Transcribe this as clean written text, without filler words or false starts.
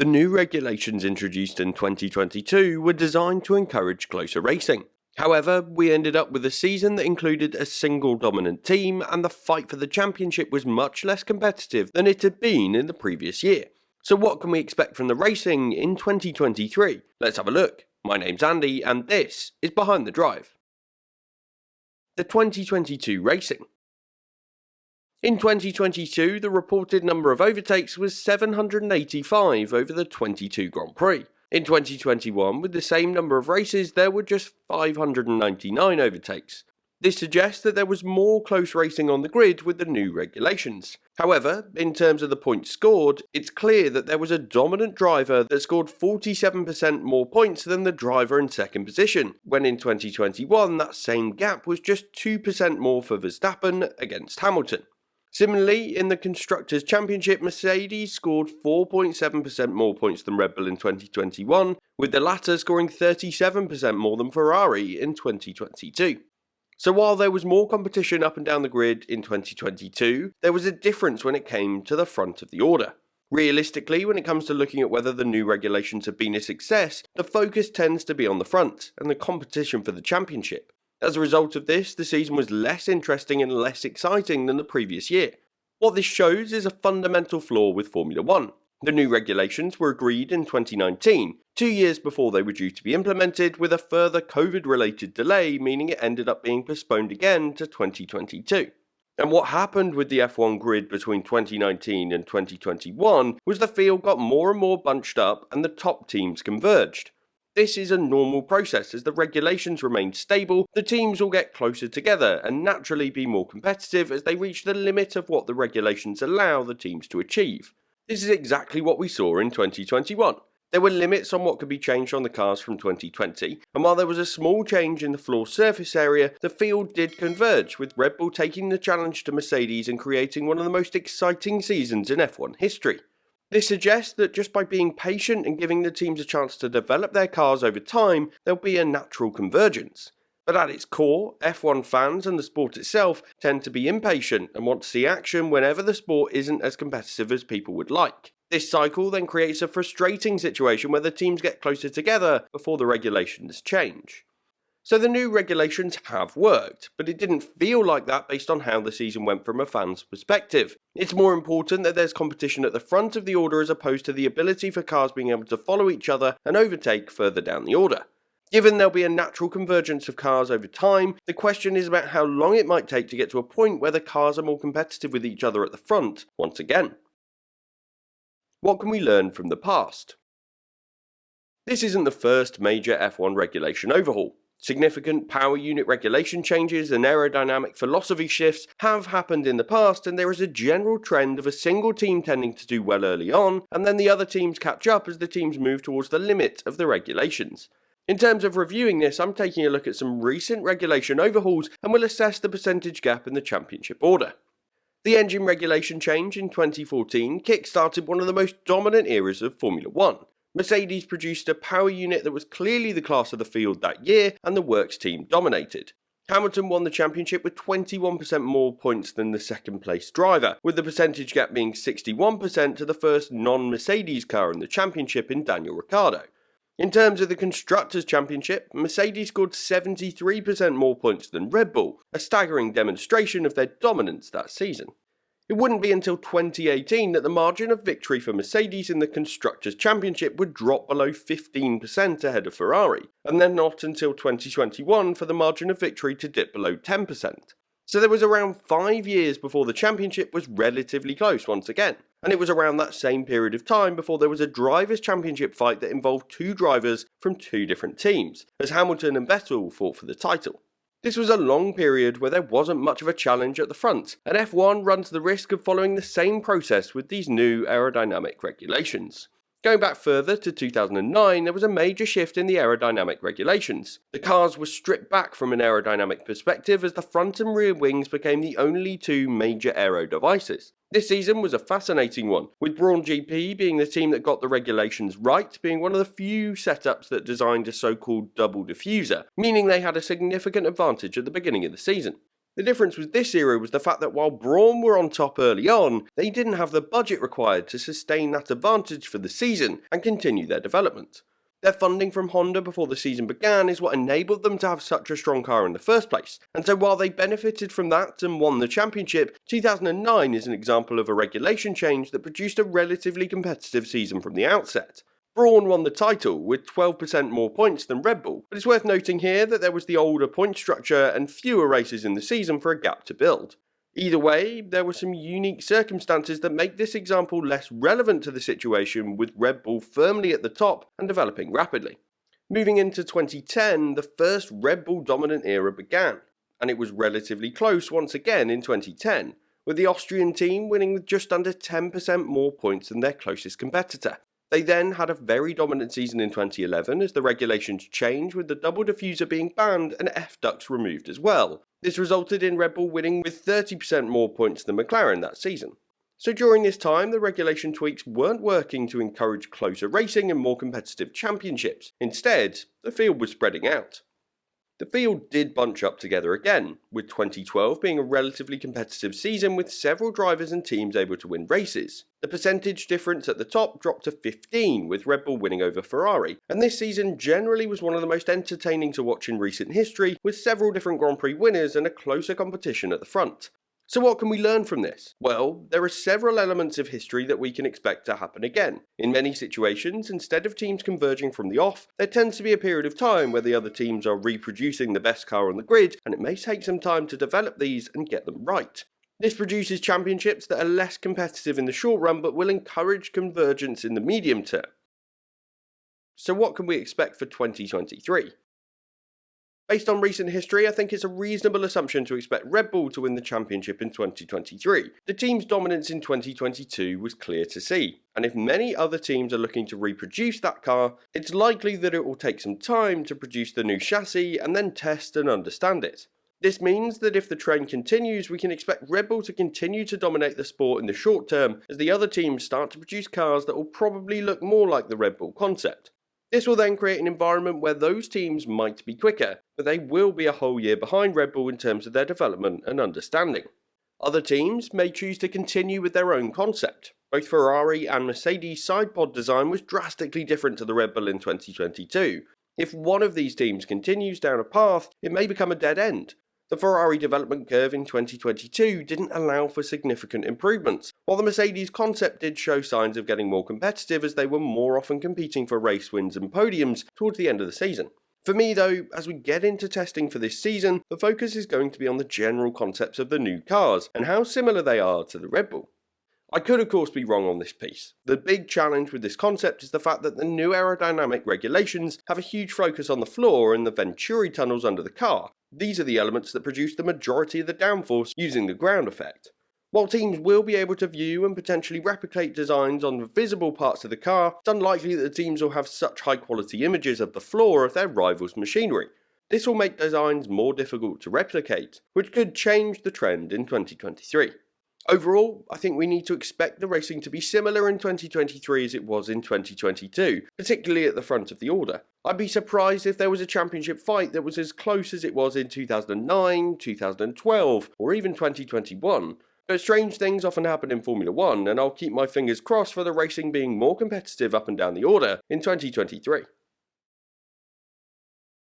The new regulations introduced in 2022 were designed to encourage closer racing. However, we ended up with a season that included a single dominant team, and the fight for the championship was much less competitive than it had been in the previous year. So what can we expect from the racing in 2023? Let's have a look. My name's Andy, and this is Behind the Drive. The 2022 racing. In 2022, the reported number of overtakes was 785 over the 22 Grand Prix. In 2021, with the same number of races, there were just 599 overtakes. This suggests that there was more close racing on the grid with the new regulations. However, in terms of the points scored, it's clear that there was a dominant driver that scored 47% more points than the driver in second position, when in 2021 that same gap was just 2% more for Verstappen against Hamilton. Similarly, in the Constructors' Championship, Mercedes scored 4.7% more points than Red Bull in 2021, with the latter scoring 37% more than Ferrari in 2022. So while there was more competition up and down the grid in 2022, there was a difference when it came to the front of the order. Realistically, when it comes to looking at whether the new regulations have been a success, the focus tends to be on the front and the competition for the championship. As a result of this, the season was less interesting and less exciting than the previous year. What this shows is a fundamental flaw with Formula 1. The new regulations were agreed in 2019, 2 years before they were due to be implemented, with a further COVID-related delay meaning it ended up being postponed again to 2022. And what happened with the F1 grid between 2019 and 2021 was the field got more and more bunched up and the top teams converged. This is a normal process. As the regulations remain stable, the teams will get closer together and naturally be more competitive as they reach the limit of what the regulations allow the teams to achieve. This is exactly what we saw in 2021. There were limits on what could be changed on the cars from 2020, and while there was a small change in the floor surface area, the field did converge, with Red Bull taking the challenge to Mercedes and creating one of the most exciting seasons in F1 history. This suggests that just by being patient and giving the teams a chance to develop their cars over time, there'll be a natural convergence. But at its core, F1 fans and the sport itself tend to be impatient and want to see action whenever the sport isn't as competitive as people would like. This cycle then creates a frustrating situation where the teams get closer together before the regulations change. So the new regulations have worked, but it didn't feel like that based on how the season went from a fan's perspective. It's more important that there's competition at the front of the order as opposed to the ability for cars being able to follow each other and overtake further down the order. Given there'll be a natural convergence of cars over time, the question is about how long it might take to get to a point where the cars are more competitive with each other at the front once again. What can we learn from the past? This isn't the first major F1 regulation overhaul. Significant power unit regulation changes and aerodynamic philosophy shifts have happened in the past, and there is a general trend of a single team tending to do well early on, and then the other teams catch up as the teams move towards the limit of the regulations. In terms of reviewing this, I'm taking a look at some recent regulation overhauls and will assess the percentage gap in the championship order. The engine regulation change in 2014 kick-started one of the most dominant eras of Formula 1. Mercedes produced a power unit that was clearly the class of the field that year, and the works team dominated. Hamilton won the championship with 21% more points than the second place driver, with the percentage gap being 61% to the first non-Mercedes car in the championship in Daniel Ricciardo. In terms of the Constructors' Championship, Mercedes scored 73% more points than Red Bull, a staggering demonstration of their dominance that season. It wouldn't be until 2018 that the margin of victory for Mercedes in the Constructors' Championship would drop below 15% ahead of Ferrari, and then not until 2021 for the margin of victory to dip below 10%. So there was around 5 years before the championship was relatively close once again, and it was around that same period of time before there was a drivers' championship fight that involved two drivers from two different teams, as Hamilton and Vettel fought for the title. This was a long period where there wasn't much of a challenge at the front, and F1 runs the risk of following the same process with these new aerodynamic regulations. Going back further to 2009, there was a major shift in the aerodynamic regulations. The cars were stripped back from an aerodynamic perspective as the front and rear wings became the only two major aero devices. This season was a fascinating one, with Brawn GP being the team that got the regulations right, being one of the few setups that designed a so-called double diffuser, meaning they had a significant advantage at the beginning of the season. The difference with this era was the fact that while Brawn were on top early on, they didn't have the budget required to sustain that advantage for the season and continue their development. Their funding from Honda before the season began is what enabled them to have such a strong car in the first place, and so while they benefited from that and won the championship, 2009 is an example of a regulation change that produced a relatively competitive season from the outset. Brawn won the title with 12% more points than Red Bull, but it's worth noting here that there was the older point structure and fewer races in the season for a gap to build. Either way, there were some unique circumstances that make this example less relevant to the situation with Red Bull firmly at the top and developing rapidly. Moving into 2010, the first Red Bull dominant era began, and it was relatively close once again in 2010, with the Austrian team winning with just under 10% more points than their closest competitor. They then had a very dominant season in 2011 as the regulations changed with the double diffuser being banned and F-ducts removed as well. This resulted in Red Bull winning with 30% more points than McLaren that season. So during this time, the regulation tweaks weren't working to encourage closer racing and more competitive championships. Instead, the field was spreading out. The field did bunch up together again, with 2012 being a relatively competitive season with several drivers and teams able to win races. The percentage difference at the top dropped to 15, with Red Bull winning over Ferrari, and this season generally was one of the most entertaining to watch in recent history, with several different Grand Prix winners and a closer competition at the front. So what can we learn from this? Well, there are several elements of history that we can expect to happen again. In many situations, instead of teams converging from the off, there tends to be a period of time where the other teams are reproducing the best car on the grid, and it may take some time to develop these and get them right. This produces championships that are less competitive in the short run, but will encourage convergence in the medium term. So what can we expect for 2023? Based on recent history, I think it's a reasonable assumption to expect Red Bull to win the championship in 2023. The team's dominance in 2022 was clear to see, and if many other teams are looking to reproduce that car, it's likely that it will take some time to produce the new chassis and then test and understand it. This means that if the trend continues, we can expect Red Bull to continue to dominate the sport in the short term as the other teams start to produce cars that will probably look more like the Red Bull concept. This will then create an environment where those teams might be quicker, but they will be a whole year behind Red Bull in terms of their development and understanding. Other teams may choose to continue with their own concept. Both Ferrari and Mercedes' side pod design was drastically different to the Red Bull in 2022. If one of these teams continues down a path, it may become a dead end. The Ferrari development curve in 2022 didn't allow for significant improvements, while the Mercedes concept did show signs of getting more competitive as they were more often competing for race wins and podiums towards the end of the season. For me though, as we get into testing for this season, the focus is going to be on the general concepts of the new cars and how similar they are to the Red Bull. I could of course be wrong on this piece. The big challenge with this concept is the fact that the new aerodynamic regulations have a huge focus on the floor and the Venturi tunnels under the car. These are the elements that produce the majority of the downforce using the ground effect. While teams will be able to view and potentially replicate designs on the visible parts of the car, it's unlikely that the teams will have such high quality images of the floor of their rivals' machinery. This will make designs more difficult to replicate, which could change the trend in 2023. Overall, I think we need to expect the racing to be similar in 2023 as it was in 2022, particularly at the front of the order. I'd be surprised if there was a championship fight that was as close as it was in 2009, 2012, or even 2021. But strange things often happen in Formula 1, and I'll keep my fingers crossed for the racing being more competitive up and down the order in 2023.